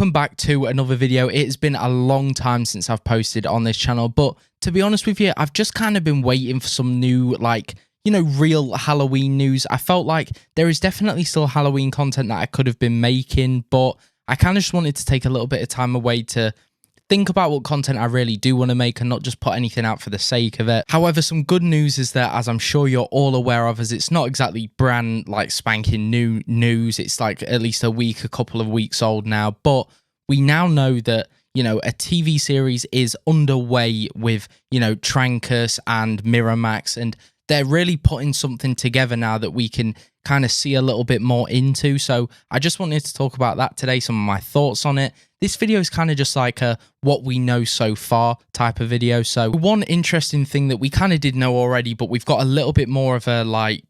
welcome back to another video. It has been a long time since I've posted on this channel, but to be honest with you, I've just kind of been waiting for some new, real Halloween news. I felt like there is definitely still Halloween content that I could have been making, but I kind of just wanted to take a little bit of time away to think about what content I really do want to make and not just put anything out for the sake of it. However, some good news is that, as I'm sure you're all aware of, as it's not exactly brand spanking new news. It's like at least a couple of weeks old now, but we now know that, a TV series is underway with, Trancas and Miramax, and they're really putting something together now that we can kind of see a little bit more into. So I just wanted to talk about that today, some of my thoughts on it. This video is kind of just like a what we know so far type of video. So one interesting thing that we kind of did know already, but we've got a little bit more of a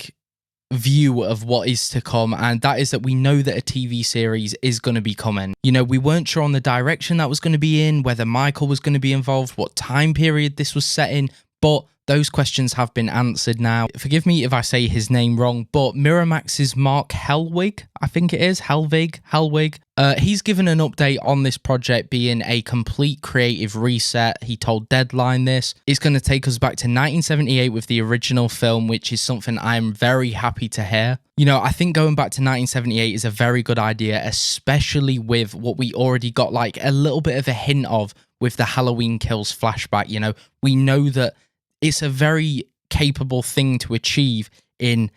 view of what is to come, and that is that we know that a TV series is going to be coming. We weren't sure on the direction that was going to be in, whether Michael was going to be involved, what time period this was set in, but those questions have been answered now. Forgive me if I say his name wrong, but Miramax's Mark Helwig, I think it is, Helwig. He's given an update on this project being a complete creative reset. He told Deadline this. It's going to take us back to 1978 with the original film, which is something I'm very happy to hear. I think going back to 1978 is a very good idea, especially with what we already got a little bit of a hint of with the Halloween Kills flashback. We know that it's a very capable thing to achieve in,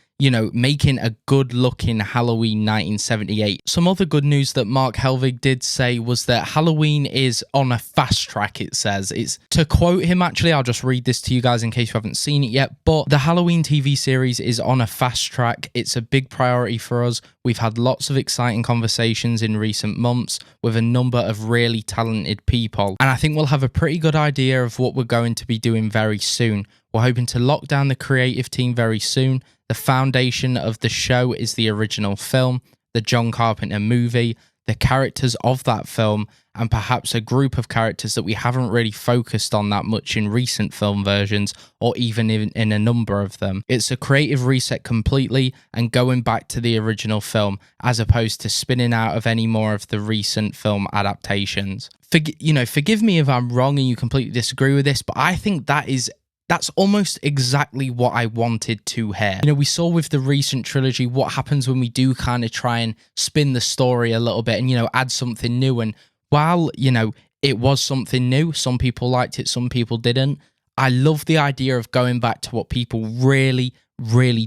making a good-looking Halloween 1978. Some other good news that Mark Helvig did say was that Halloween is on a fast track, it says. It's, to quote him, actually, I'll just read this to you guys in case you haven't seen it yet, but the Halloween TV series is on a fast track. It's a big priority for us. We've had lots of exciting conversations in recent months with a number of really talented people, and I think we'll have a pretty good idea of what we're going to be doing very soon. We're hoping to lock down the creative team very soon. The foundation of the show is the original film, the John Carpenter movie, the characters of that film, and perhaps a group of characters that we haven't really focused on that much in recent film versions, or even in a number of them. It's a creative reset completely and going back to the original film, as opposed to spinning out of any more of the recent film adaptations. Forgive me if I'm wrong and you completely disagree with this, but I think that's almost exactly what I wanted to hear. We saw with the recent trilogy what happens when we do kind of try and spin the story a little bit and, add something new. And while, it was something new, some people liked it, some people didn't. I love the idea of going back to what people really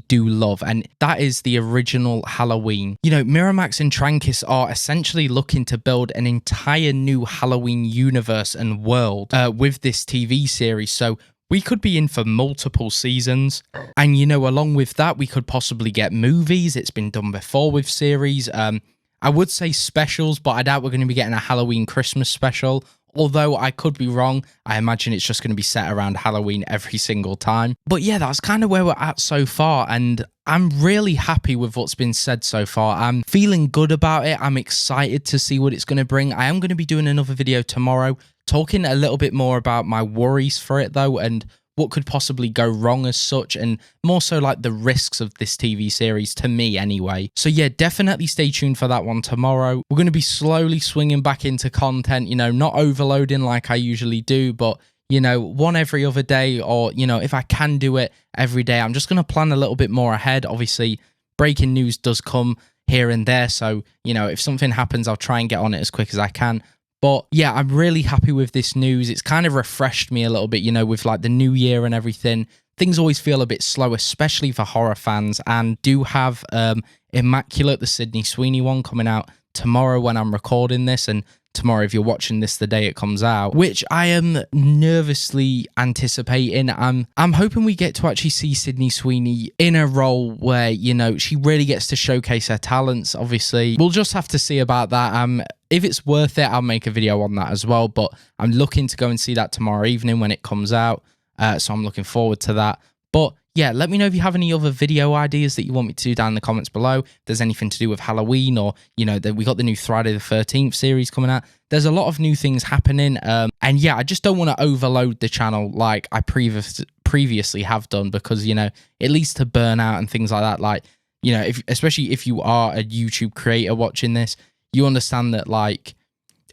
do love, and that is the original Halloween. Miramax and Trancas are essentially looking to build an entire new Halloween universe and world with this TV series. So we could be in for multiple seasons. And, along with that, we could possibly get movies. It's been done before with series. I would say specials, but I doubt we're going to be getting a Halloween Christmas special. Although I could be wrong. I imagine it's just going to be set around Halloween every single time. But yeah, that's kind of where we're at so far. And I'm really happy with what's been said so far. I'm feeling good about it. I'm excited to see what it's going to bring. I am going to be doing another video tomorrow, talking a little bit more about my worries for it though, and what could possibly go wrong as such, and more so the risks of this TV series to me anyway. So yeah, definitely stay tuned for that one tomorrow. We're going to be slowly swinging back into content, not overloading like I usually do, but one every other day, or if I can do it every day, I'm just going to plan a little bit more ahead. Obviously, breaking news does come here and there, so if something happens, I'll try and get on it as quick as I can. But yeah, I'm really happy with this news. It's kind of refreshed me a little bit, with the new year and everything. Things always feel a bit slow, especially for horror fans, and do have Immaculate, the Sydney Sweeney one, coming out tomorrow when I'm recording this, and tomorrow if you're watching this the day it comes out, which I am nervously anticipating. I'm hoping we get to actually see Sydney Sweeney in a role where, she really gets to showcase her talents. Obviously, we'll just have to see about that. If it's worth it, I'll make a video on that as well, but I'm looking to go and see that tomorrow evening when it comes out, so I'm looking forward to that. But yeah, let me know if you have any other video ideas that you want me to do down in the comments below. If there's anything to do with Halloween, or, we got the new Friday the 13th series coming out. There's a lot of new things happening, and yeah, I just don't want to overload the channel like I previously have done, because, it leads to burnout and things like that. Especially if you are a YouTube creator watching this, you understand that,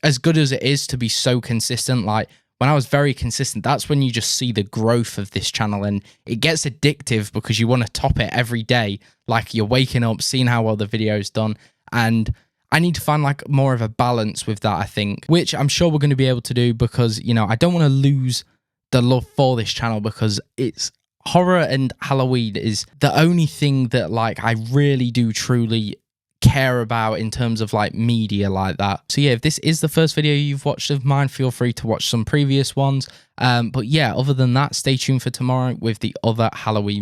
as good as it is to be so consistent, like when I was very consistent, that's when you just see the growth of this channel, and it gets addictive because you want to top it every day. Like you're waking up, seeing how well the video's done, and I need to find like more of a balance with that, I think, which I'm sure we're going to be able to do, because, you know, I don't want to lose the love for this channel, because it's horror and Halloween is the only thing that like I really do truly care about in terms of like media like that. So yeah, if this is the first video you've watched of mine, feel free to watch some previous ones. But yeah, other than that, stay tuned for tomorrow with the other Halloween